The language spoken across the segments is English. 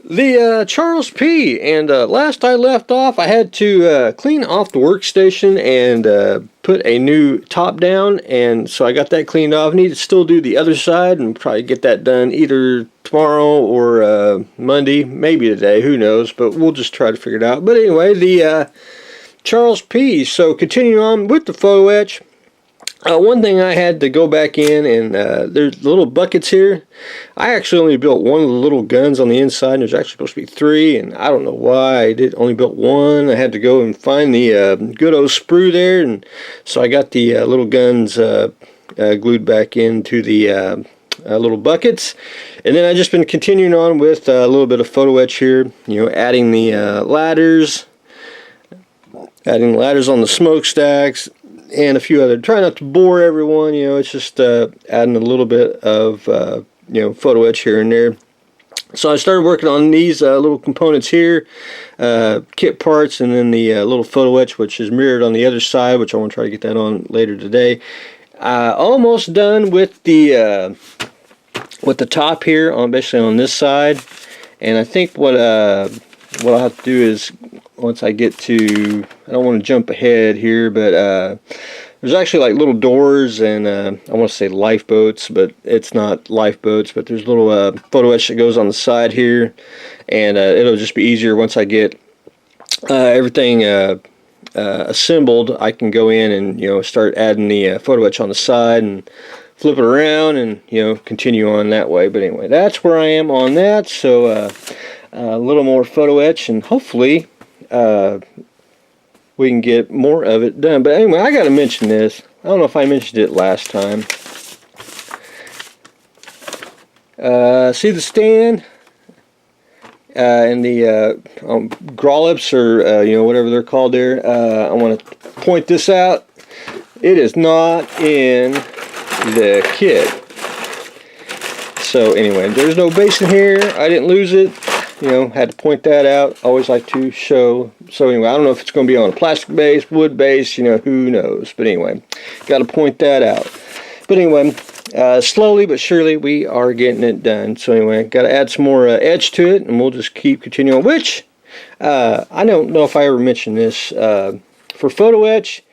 The Charles P. And last I left off, I had to clean off the workstation and put a new top down. And so I got that cleaned off. I need to still do the other side and probably get that done either tomorrow or Monday, maybe today, who knows. But we'll just try to figure it out. But anyway, the Charles P. So continuing on with the photo etch. One thing I had to go back in, and there's little buckets here. I actually only built one of the little guns on the inside, and there's actually supposed to be three, and I don't know why I only built one. I had to go and find the good old sprue there, and so I got the little guns glued back into the little buckets. And then I just been continuing on with a little bit of photo etch here, adding the ladders on the smokestacks, and a few other. Try not to bore everyone, it's just adding a little bit of, photo etch here and there. So I started working on these little components here, kit parts, and then the little photo etch, which is mirrored on the other side, which I want to try to get that on later today. Almost done with the top here, basically on this side. And I think what I'll have to do is, once I get to, I don't want to jump ahead here, but there's actually like little doors and I want to say lifeboats, but it's not lifeboats, but there's little photo etch that goes on the side here, and it'll just be easier once I get everything assembled. I can go in and start adding the photo etch on the side and flip it around and continue on that way. But anyway, that's where I am on that. So a little more photo etch, and hopefully we can get more of it done. But anyway, I got to mention this. I don't know if I mentioned it last time. See the stand and the grollops, or whatever they're called there. I want to point this out. It is not in the kit. So anyway, there's no base in here. I didn't lose it. Had to point that out. Always like to show. So anyway, I don't know if it's going to be on a plastic base, wood base, who knows. But anyway, got to point that out. But anyway, slowly but surely we are getting it done. So anyway, got to add some more edge to it, and we'll just keep continuing. Which, I don't know if I ever mentioned this. For photo etch,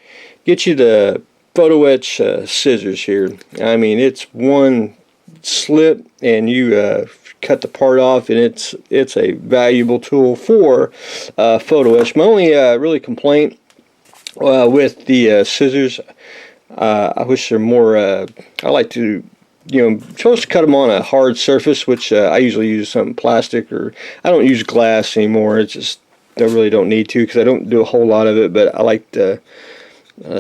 get you the photo etch scissors here. I mean, it's one slip and you cut the part off, and it's a valuable tool for photo etch. My only really complaint with the scissors, I wish they're more, I like to, supposed to cut them on a hard surface, which I usually use something plastic, or I don't use glass anymore. It's just, I really don't need to, because I don't do a whole lot of it, but I like to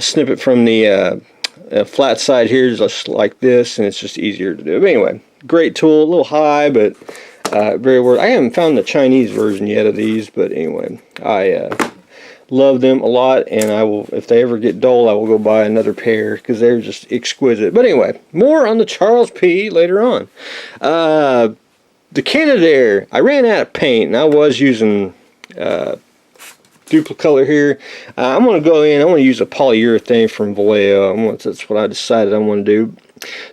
snip it from the flat side here, just like this, and it's just easier to do. But anyway, great tool, a little high, but very worth. I haven't found the Chinese version yet of these, but anyway, I love them a lot, and I will, if they ever get dull, I will go buy another pair, because they're just exquisite. But anyway, more on the Charles P. later on. The Canadair, I ran out of paint, and I was using Duplicolor here. I'm going to go in, I want to use a polyurethane from Vallejo. That's what I decided I want to do.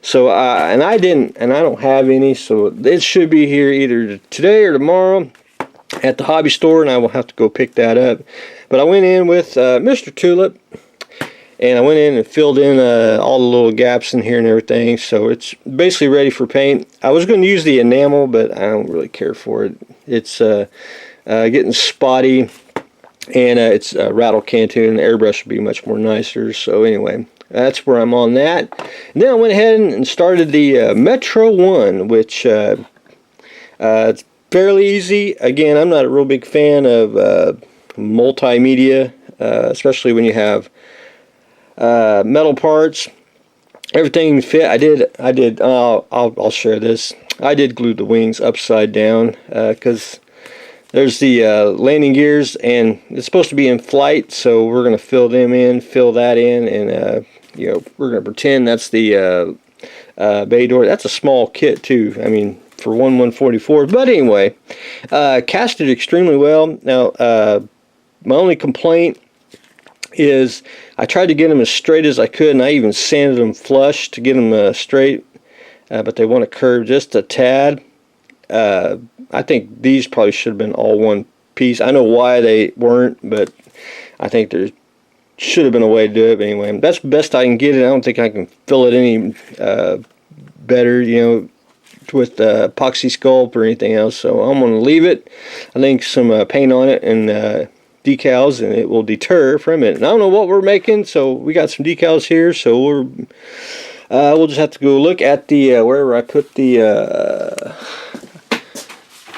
So, and I don't have any, so it should be here either today or tomorrow at the hobby store, and I will have to go pick that up. But I went in with Mr. Tulip, and I went in and filled in all the little gaps in here and everything, so it's basically ready for paint. I was going to use the enamel, but I don't really care for it. It's getting spotty, and it's rattle canton. The airbrush would be much more nicer. So anyway, that's where I'm on that. And then I went ahead and started the Metro 1, which it's fairly easy. Again, I'm not a real big fan of multimedia, especially when you have metal parts. Everything fit. I did. I'll share this. I did glue the wings upside down because there's the landing gears, and it's supposed to be in flight, so we're going to fill them in, fill that in, and we're going to pretend that's the bay door. That's a small kit too. I mean, for 1/144. But anyway, cast it extremely well. Now, my only complaint is I tried to get them as straight as I could, and I even sanded them flush to get them straight, but they want to curve just a tad. I think these probably should have been all one piece. I know why they weren't, but I think there should have been a way to do it. But anyway, that's the best I can get it. I don't think I can fill it any better, you know, with epoxy sculpt or anything else. So I'm going to leave it. I think some paint on it and decals, and it will deter from it. And I don't know what we're making, so we got some decals here. So we'll just have to go look at the wherever I put the.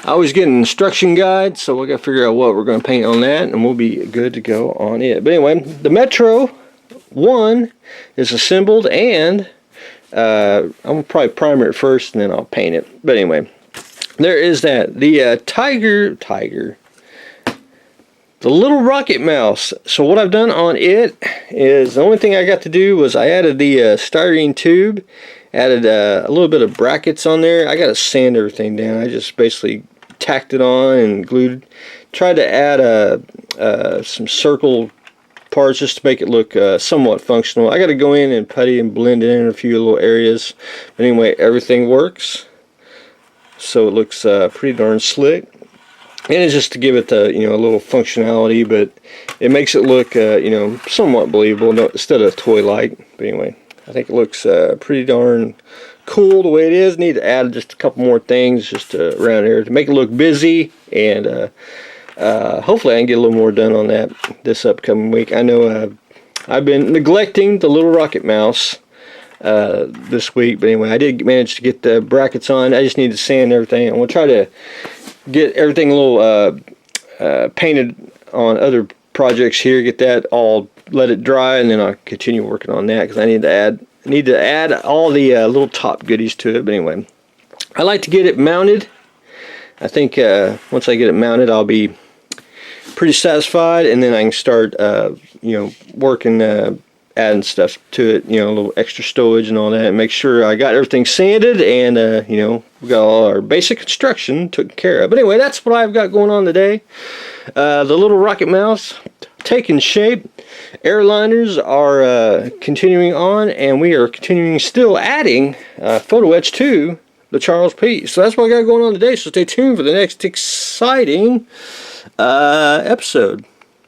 I always get an instruction guide, so we got to figure out what we're going to paint on that, and we'll be good to go on it. But anyway, the Metro 1 is assembled, and I'm going to probably primer it first, and then I'll paint it. But anyway, there is that. The the little rocket mouse. So what I've done on it is, the only thing I got to do was I added the styrene tube, added a little bit of brackets on there. I got to sand everything down. I just basically tacked it on and glued. Tried to add some circle parts just to make it look somewhat functional. I got to go in and putty and blend it in a few little areas. But anyway, everything works. So it looks pretty darn slick. And it's just to give it the, you know, a little functionality, but it makes it look, you know, somewhat believable instead of toy-like. But anyway, I think it looks pretty darn cool the way it is. Need to add just a couple more things just around here to make it look busy, and hopefully I can get a little more done on that this upcoming week. I know I've been neglecting the little rocket mouse this week, but anyway, I did manage to get the brackets on. I just need to sand everything. I'm going to try to get everything a little painted on other projects here, get that all, let it dry, and then I'll continue working on that, because I need to add all the little top goodies to it. But anyway, I like to get it mounted. I think once I get it mounted, I'll be pretty satisfied, and then I can start you know, working, adding stuff to it, you know, a little extra stowage and all that, and make sure I got everything sanded, and you know, we got all our basic construction taken care of. But anyway, that's what I've got going on today. The little rocket mouse taking shape. Airliners are continuing on, and we are continuing still adding photo etch to the Charles P. So that's what I got going on today. So stay tuned for the next exciting episode.